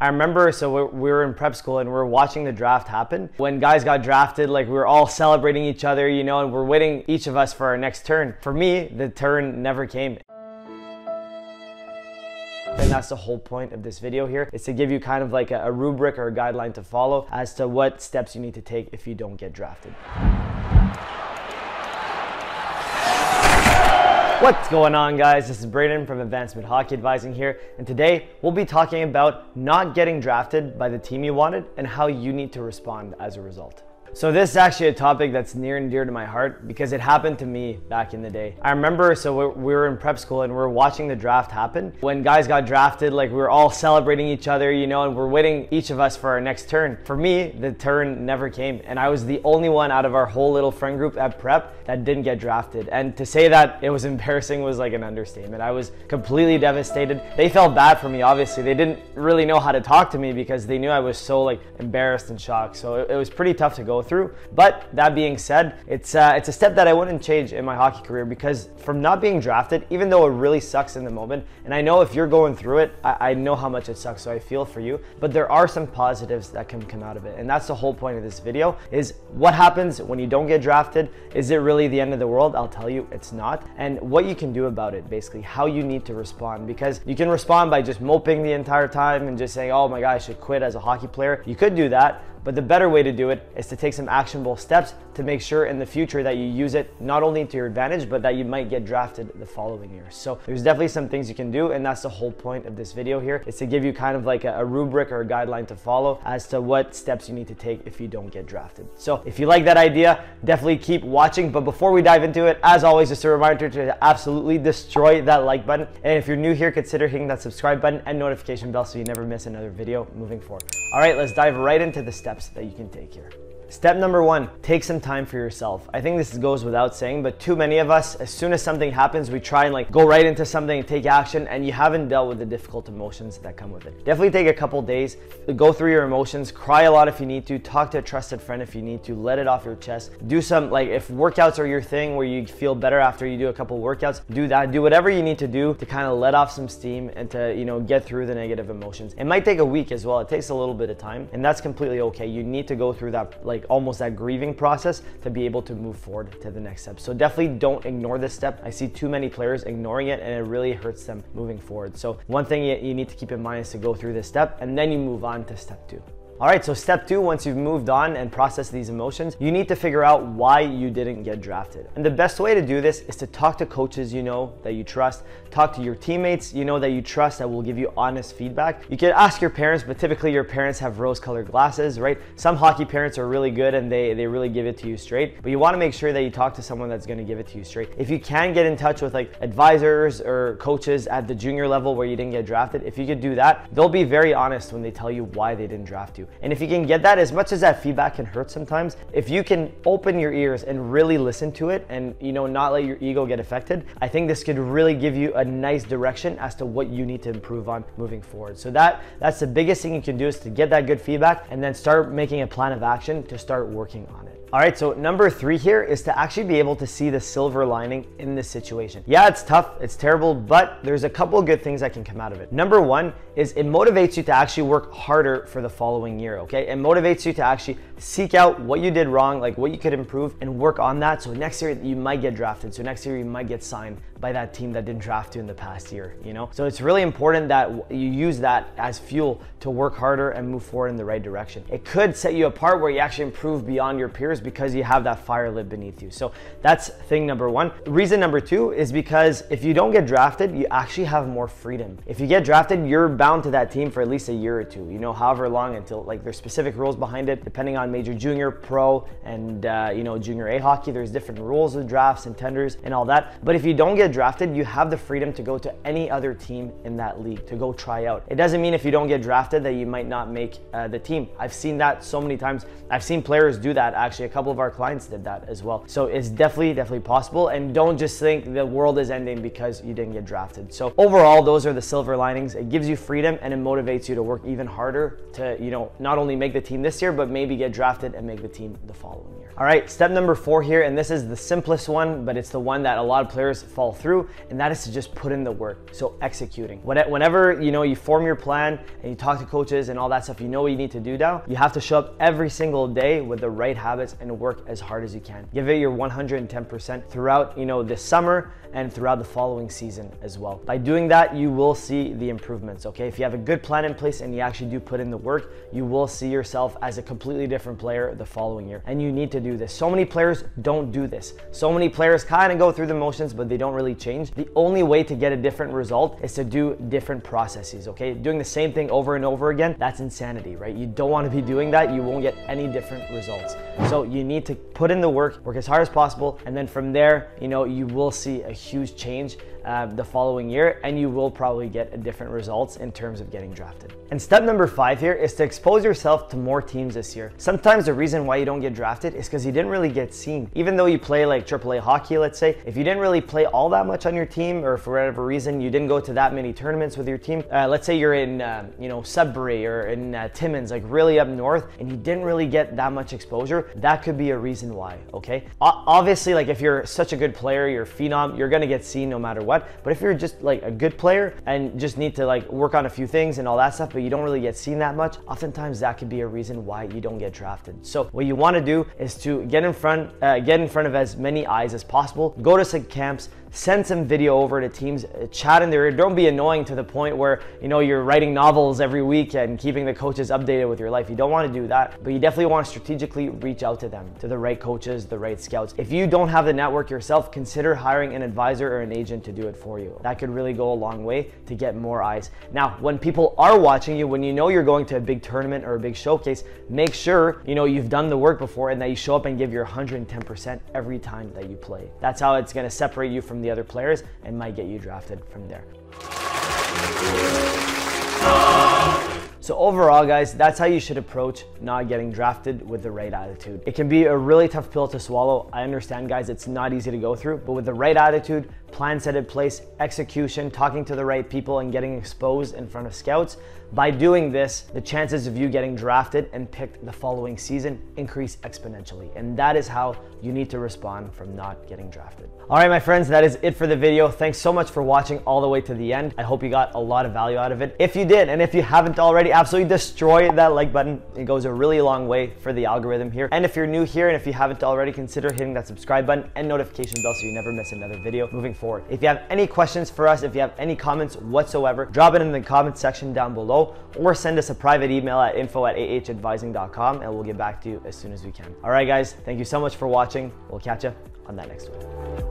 I remember, so we were in prep school and we were watching the draft happen. When guys got drafted, like we were all celebrating each other, you know, and we're waiting each of us for our next turn. For me, the turn never came. And that's the whole point of this video here, is to give you kind of like a rubric or a guideline to follow as to what steps you need to take if you don't get drafted. What's going on, guys? This is Braden from Advancement Hockey Advising here, and today we'll be talking about not getting drafted by the team you wanted and how you need to respond as a result. So this is actually a topic that's near and dear to my heart because it happened to me back in the day. I remember, so we were in prep school and we were watching the draft happen. When guys got drafted, like we were all celebrating each other, you know, and we're waiting each of us for our next turn. For me, the turn never came, and I was the only one out of our whole little friend group at prep that didn't get drafted. And to say that it was embarrassing was like an understatement. I was completely devastated. They felt bad for me, obviously. They didn't really know how to talk to me because they knew I was so like embarrassed and shocked. So it was pretty tough to go through. But that being said, it's a step that I wouldn't change in my hockey career, because from not being drafted, even though it really sucks in the moment, and I know if you're going through it, I know how much it sucks, so I feel for you, but there are some positives that can come out of it. And that's the whole point of this video, is what happens when you don't get drafted. Is it really the end of the world? I'll tell you it's not. And what you can do about it, basically how you need to respond, because you can respond by just moping the entire time and just saying, oh my God, I should quit as a hockey player. You could do that. But the better way to do it is to take some actionable steps to make sure in the future that you use it not only to your advantage, but that you might get drafted the following year. So there's definitely some things you can do, and that's the whole point of this video here, is to give you kind of like a rubric or a guideline to follow as to what steps you need to take if you don't get drafted. So if you like that idea, definitely keep watching. But before we dive into it, as always, just a reminder to absolutely destroy that like button. And if you're new here, consider hitting that subscribe button and notification bell so you never miss another video moving forward. All right, let's dive right into the steps that you can take here. Step number one, take some time for yourself. I think this goes without saying, but too many of us, as soon as something happens, we try and like go right into something and take action, and you haven't dealt with the difficult emotions that come with it. Definitely take a couple days, go through your emotions, cry a lot if you need to, talk to a trusted friend if you need to, let it off your chest. Do some, like if workouts are your thing where you feel better after you do a couple workouts, do that. Do whatever you need to do to kind of let off some steam and to, you know, get through the negative emotions. It might take a week as well. It takes a little bit of time, and that's completely okay. You need to go through that, like almost that grieving process to be able to move forward to the next step. So definitely don't ignore this step. I see too many players ignoring it, and it really hurts them moving forward. So one thing you need to keep in mind is to go through this step, and then you move on to step two. All right, so step two, once you've moved on and processed these emotions, you need to figure out why you didn't get drafted. And the best way to do this is to talk to coaches you know that you trust, talk to your teammates you know that you trust that will give you honest feedback. You can ask your parents, but typically your parents have rose-colored glasses, right? Some hockey parents are really good and they really give it to you straight, but you wanna make sure that you talk to someone that's gonna give it to you straight. If you can get in touch with like advisors or coaches at the junior level where you didn't get drafted, if you could do that, they'll be very honest when they tell you why they didn't draft you. And if you can get that, as much as that feedback can hurt sometimes, if you can open your ears and really listen to it and, you know, not let your ego get affected, I think this could really give you a nice direction as to what you need to improve on moving forward. So that's the biggest thing you can do, is to get that good feedback and then start making a plan of action to start working on it. All right, so number three here is to actually be able to see the silver lining in this situation. Yeah, it's tough, it's terrible, but there's a couple of good things that can come out of it. Number one is it motivates you to actually work harder for the following year, okay? It motivates you to actually seek out what you did wrong, like what you could improve, and work on that. So next year you might get drafted. So next year you might get signed by that team that didn't draft you in the past year, you know? So it's really important that you use that as fuel to work harder and move forward in the right direction. It could set you apart where you actually improve beyond your peers because you have that fire lit beneath you. So that's thing number one. Reason number two is because if you don't get drafted, you actually have more freedom. If you get drafted, you're bound to that team for at least a year or two, you know, however long, until like there's specific rules behind it, depending on major, junior, pro, and you know, junior A hockey. There's different rules with drafts and tenders and all that. But if you don't get drafted, you have the freedom to go to any other team in that league to go try out. It doesn't mean if you don't get drafted that you might not make the team. I've seen that so many times. I've seen players do that actually a couple of our clients did that as well. So it's definitely possible, and don't just think the world is ending because you didn't get drafted. So overall, those are the silver linings. It gives you freedom and it motivates you to work even harder to, not only make the team this year, but maybe get drafted and make the team the following year. All right, step number 4 here, and this is the simplest one, but it's the one that a lot of players fall through, and that is to just put in the work. So executing. Whenever you form your plan and you talk to coaches and all that stuff, you know what you need to do now. You have to show up every single day with the right habits and work as hard as you can. Give it your 110% throughout, this summer and throughout the following season as well. By doing that, you will see the improvements, okay? If you have a good plan in place and you actually do put in the work, you will see yourself as a completely different player the following year. And you need to do this. So many players don't do this. So many players kind of go through the motions, but they don't really change. The only way to get a different result is to do different processes, okay? Doing the same thing over and over again, that's insanity, right? You don't want to be doing that. You won't get any different results. So you need to put in the work as hard as possible, and then from there, you will see a huge change the following year, and you will probably get different results in terms of getting drafted. And step number 5 here is to expose yourself to more teams this year. Sometimes the reason why you don't get drafted is because you didn't really get seen. Even though you play like AAA hockey, let's say, if you didn't really play all that much on your team, or for whatever reason you didn't go to that many tournaments with your team, let's say you're in Sudbury or in Timmins, like really up north, and you didn't really get that much exposure, that could be a reason why, okay? Obviously, like if you're such a good player, you're a phenom, you're gonna get seen no matter what. But if you're just like a good player and just need to like work on a few things and all that stuff, but you don't really get seen that much, oftentimes that could be a reason why you don't get drafted. So what you want to do is to get in front of as many eyes as possible. Go to some camps, send some video over to teams, chat in there. Don't be annoying to the point where you're writing novels every week and keeping the coaches updated with your life. You don't want to do that, but you definitely want to strategically reach out to them, to the right coaches, the right scouts. If you don't have the network yourself, consider hiring an advisor or an agent to do it for you. That could really go a long way to get more eyes. Now, when people are watching you, when you're going to a big tournament or a big showcase, make sure you've done the work before and that you show up and give your 110% every time that you play. That's how it's going to separate you from the other players and might get you drafted from there. So overall, guys, that's how you should approach not getting drafted with the right attitude. It can be a really tough pill to swallow. I understand, guys, it's not easy to go through, but with the right attitude, plan set in place, execution, talking to the right people, and getting exposed in front of scouts, by doing this, the chances of you getting drafted and picked the following season increase exponentially. And that is how you need to respond from not getting drafted. All right, my friends, that is it for the video. Thanks so much for watching all the way to the end. I hope you got a lot of value out of it. If you did, and if you haven't already, absolutely destroy that like button. It goes a really long way for the algorithm here. And if you're new here, and if you haven't already, consider hitting that subscribe button and notification bell so you never miss another video moving forward. If you have any questions for us, if you have any comments whatsoever, drop it in the comments section down below, or send us a private email at info@ahadvising.com, and we'll get back to you as soon as we can. All right, guys, thank you so much for watching. We'll catch you on that next one.